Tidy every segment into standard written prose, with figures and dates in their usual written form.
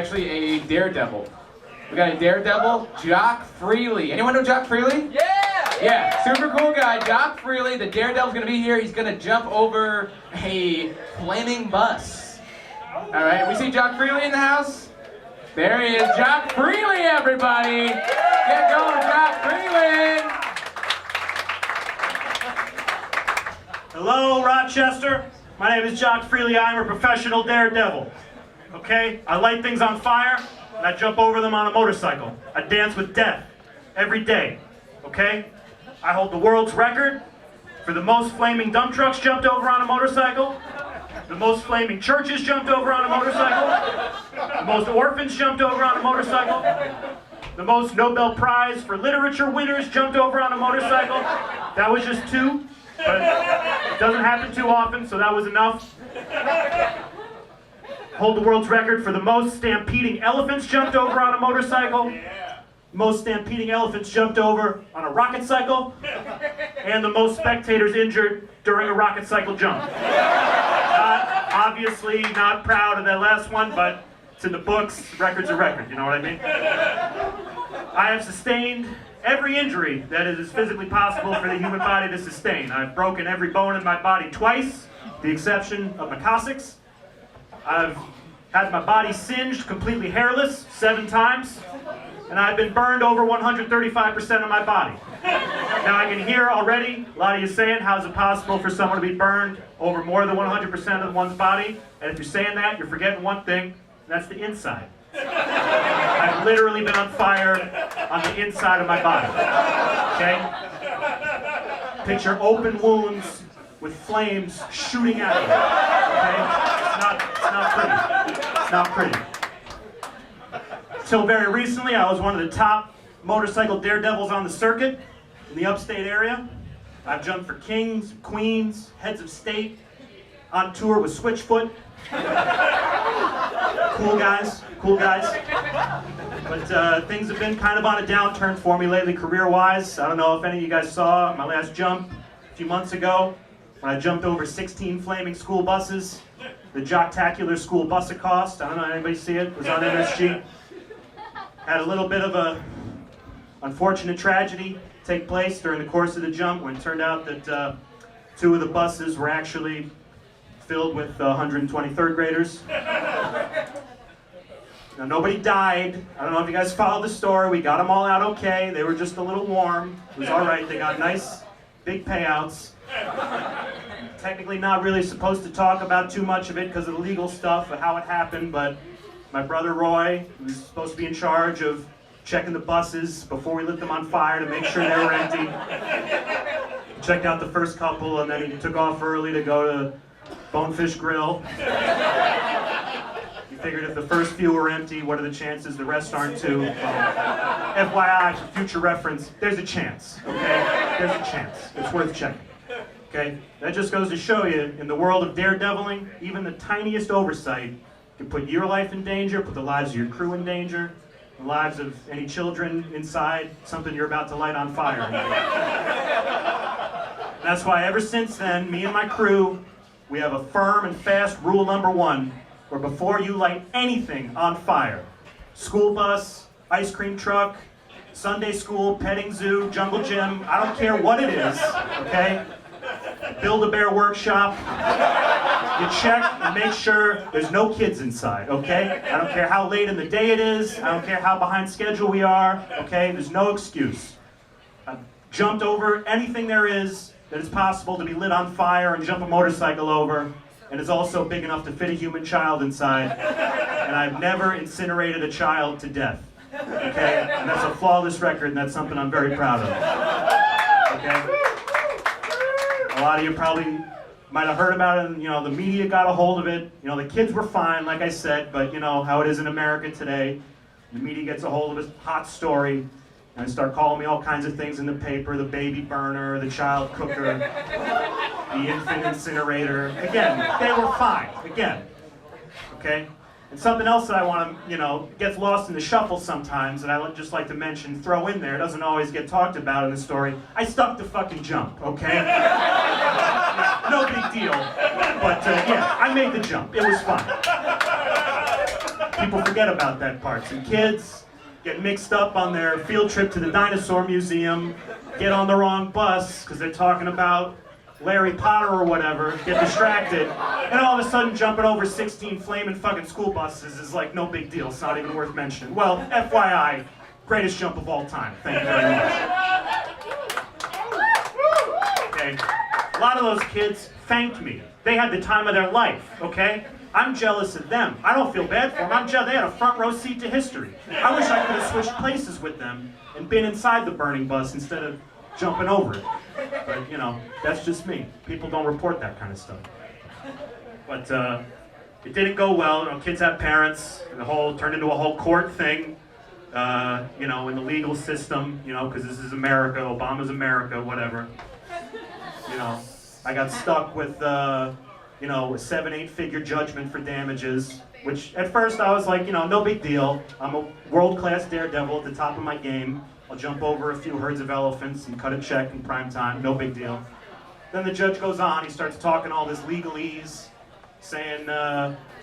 Actually a Daredevil. We got a Daredevil, Jock Freely. Anyone know Jock Freely? Yeah, super cool guy, Jock Freely. The Daredevil's gonna be here. He's gonna jump over a flaming bus. All right, we see Jock Freely in the house. There he is, Jock Freely, everybody. Get going, Jock Freely. Hello, Rochester. My name is Jock Freely. I'm a professional daredevil. Okay? I light things on fire, and I jump over them on a motorcycle. I dance with death every day. Okay? I hold the world's record for the most flaming dump trucks jumped over on a motorcycle, the most flaming churches jumped over on a motorcycle, the most orphans jumped over on a motorcycle, the most Nobel Prize for Literature winners jumped over on a motorcycle. That was just 2. But it doesn't happen too often, so that was enough. Hold the world's record for the most stampeding elephants jumped over on a motorcycle, most stampeding elephants jumped over on a rocket cycle, and the most spectators injured during a rocket cycle jump. Obviously not proud of that last one, but it's in the books. Record's a record, you know what I mean? I have sustained every injury that it is physically possible for the human body to sustain. I've broken every bone in my body twice, the exception of my coccyx. I've had my body singed completely hairless 7 times, and I've been burned over 135% of my body. Now I can hear already a lot of you saying, how is it possible for someone to be burned over more than 100% of one's body? And if you're saying that, you're forgetting one thing, and that's the inside. I've literally been on fire on the inside of my body, okay? Picture open wounds with flames shooting out of it, okay? It's not pretty. Till very recently, I was one of the top motorcycle daredevils on the circuit in the upstate area. I've jumped for kings, queens, heads of state, on tour with Switchfoot. Cool guys. But things have been kind of on a downturn for me lately, career-wise. I don't know if any of you guys saw my last jump a few months ago when I jumped over 16 flaming school buses. The Jocktacular School Bus Accost. I don't know, anybody see it? It was on MSG. Had a little bit of a unfortunate tragedy take place during the course of the jump when it turned out that 2 of the buses were actually filled with 123rd graders. Now, nobody died. I don't know if you guys followed the story. We got them all out okay. They were just a little warm. It was all right. They got nice, big payouts. Technically not really supposed to talk about too much of it because of the legal stuff of how it happened, but my brother Roy, who's supposed to be in charge of checking the buses before we lit them on fire to make sure they were empty, checked out the first couple, and then he took off early to go to Bonefish Grill. He figured if the first few were empty, what are the chances the rest aren't too? FYI, for future reference, there's a chance, okay? There's a chance. It's worth checking, okay? That just goes to show you, in the world of daredeviling, even the tiniest oversight can put your life in danger, put the lives of your crew in danger, the lives of any children inside something you're about to light on fire. That's why ever since then, me and my crew, we have a firm and fast rule number 1, where before you light anything on fire, school bus, ice cream truck, Sunday school, petting zoo, jungle gym, I don't care what it is, okay? Build-A-Bear workshop, you check and make sure there's no kids inside, okay? I don't care how late in the day it is, I don't care how behind schedule we are, okay? There's no excuse. I've jumped over anything there is that is possible to be lit on fire and jump a motorcycle over, and is also big enough to fit a human child inside, and I've never incinerated a child to death, okay? And that's a flawless record, and that's something I'm very proud of, okay? A lot of you probably might have heard about it, and the media got a hold of it. The kids were fine, like I said, but how it is in America today. The media gets a hold of a hot story, and they start calling me all kinds of things in the paper: the baby burner, the child cooker, the infant incinerator. Again, they were fine, again, okay? And something else that I want to, gets lost in the shuffle sometimes, and I would just like to mention, throw in there, it doesn't always get talked about in the story. I stuck the fucking jump, okay? No big deal, but yeah, I made the jump. It was fun. People forget about that part. Some kids get mixed up on their field trip to the dinosaur museum, get on the wrong bus because they're talking about Larry Potter or whatever, get distracted, and all of a sudden jumping over 16 flaming fucking school buses is like no big deal. It's not even worth mentioning. Well, FYI, greatest jump of all time. Thank you very much. Okay. A lot of those kids thanked me. They had the time of their life, okay? I'm jealous of them. I don't feel bad for them. I'm jealous. They had a front row seat to history. I wish I could have switched places with them and been inside the burning bus instead of jumping over it. But, you know, that's just me. People don't report that kind of stuff. But it didn't go well. You know, kids have parents. And the whole turned into a whole court thing, you know, in the legal system, you know, because this is America. Obama's America, whatever. You know, I got stuck with, you know, a 7-8 figure judgment for damages, which at first I was like, you know, no big deal. I'm a world-class daredevil at the top of my game. I'll jump over a few herds of elephants and cut a check in prime time, no big deal. Then the judge goes on, he starts talking all this legalese, saying,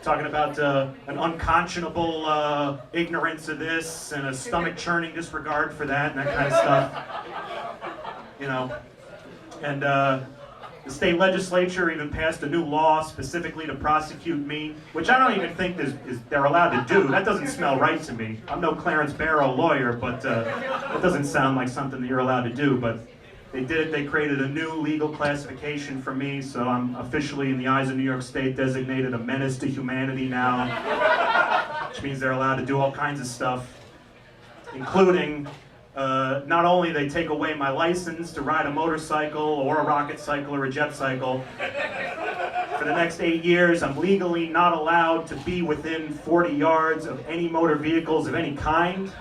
talking about an unconscionable ignorance of this and a stomach-churning disregard for that and that kind of stuff. You know, and the state legislature even passed a new law specifically to prosecute me, which I don't even think they're allowed to do. That doesn't smell right to me. I'm no Clarence Barrow lawyer, but that doesn't sound like something that you're allowed to do. But they did. They created a new legal classification for me, so I'm officially, in the eyes of New York State, designated a menace to humanity now, which means they're allowed to do all kinds of stuff, including not only they take away my license to ride a motorcycle or a rocket cycle or a jet cycle. For the next 8 years, I'm legally not allowed to be within 40 yards of any motor vehicles of any kind.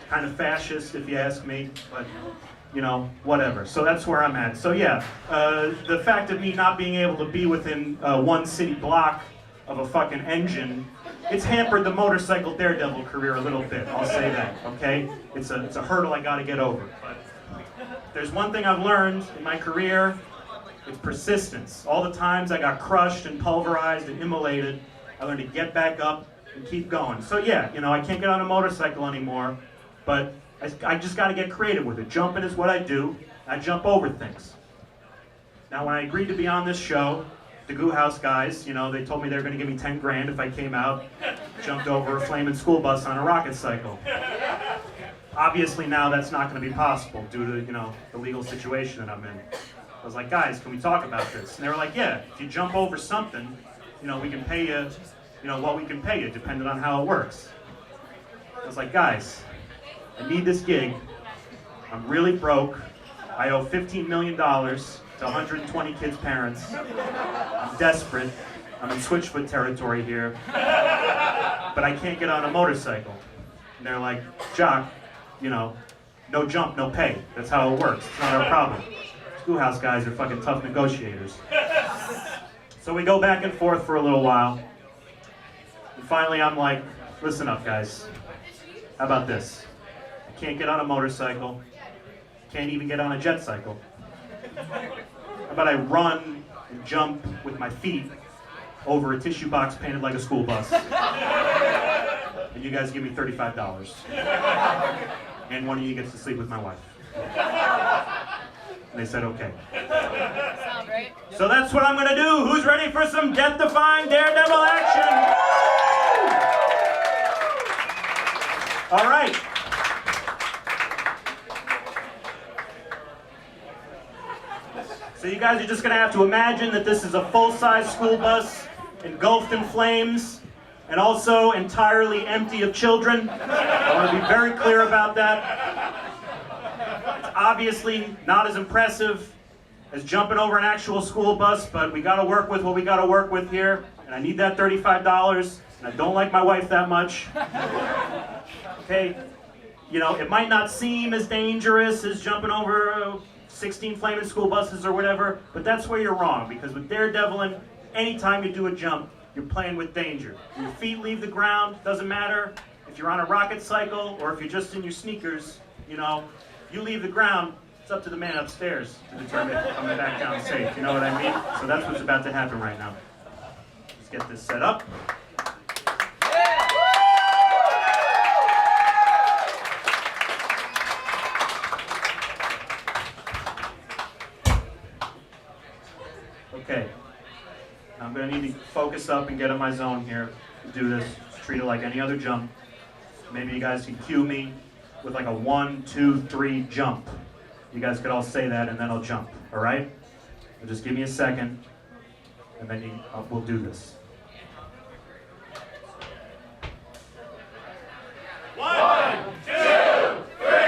Kind of fascist, if you ask me, but you know, whatever. So that's where I'm at. So yeah, the fact of me not being able to be within one city block of a fucking engine, it's hampered the motorcycle daredevil career a little bit, I'll say that, okay? It's a hurdle I gotta get over. But there's one thing I've learned in my career, it's persistence. All the times I got crushed and pulverized and immolated, I learned to get back up and keep going. So yeah, you know, I can't get on a motorcycle anymore, but I just gotta get creative with it. Jumping is what I do. I jump over things. Now when I agreed to be on this show, the Goo House guys, you know, they told me they were going to give me 10 grand if I came out, jumped over a flaming school bus on a rocket cycle. Obviously now that's not going to be possible due to, you know, the legal situation that I'm in. I was like, guys, can we talk about this? And they were like, yeah, if you jump over something, you know, we can pay you, you know, what we can pay you, depending on how it works. I was like, guys, I need this gig. I'm really broke. I owe $15 million to 120 kids' parents. I'm desperate. I'm in Switchfoot territory here. But I can't get on a motorcycle. And they're like, Jock, you know, no jump, no pay. That's how it works. It's not our problem. Schoolhouse guys are fucking tough negotiators. So we go back and forth for a little while. And finally I'm like, listen up guys. How about this? I can't get on a motorcycle. Can't even get on a jet cycle. How about I run and jump with my feet over a tissue box painted like a school bus? And you guys give me $35. And one of you gets to sleep with my wife. And they said, okay. Sound right? So that's what I'm gonna do. Who's ready for some death-defying daredevil action? All right. So you guys are just going to have to imagine that this is a full-size school bus engulfed in flames and also entirely empty of children. I want to be very clear about that. It's obviously not as impressive as jumping over an actual school bus, but we got to work with what we got to work with here. And I need that $35, and I don't like my wife that much. Okay? You know, it might not seem as dangerous as jumping over 16 flaming school buses or whatever, but that's where you're wrong, because with daredeviling, anytime you do a jump, you're playing with danger. Your feet leave the ground, doesn't matter if you're on a rocket cycle or if you're just in your sneakers, you know, you leave the ground, it's up to the man upstairs to determine if you're coming back down safe, you know what I mean? So that's what's about to happen right now. Let's get this set up. Yeah! focus up and get in my zone here to do this. Just treat it like any other jump. Maybe you guys can cue me with like a 1, 2, 3 jump. You guys could all say that and then I'll jump, all right? So just give me a second and then we'll do this. 1, 2, 3.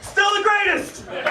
Still the greatest!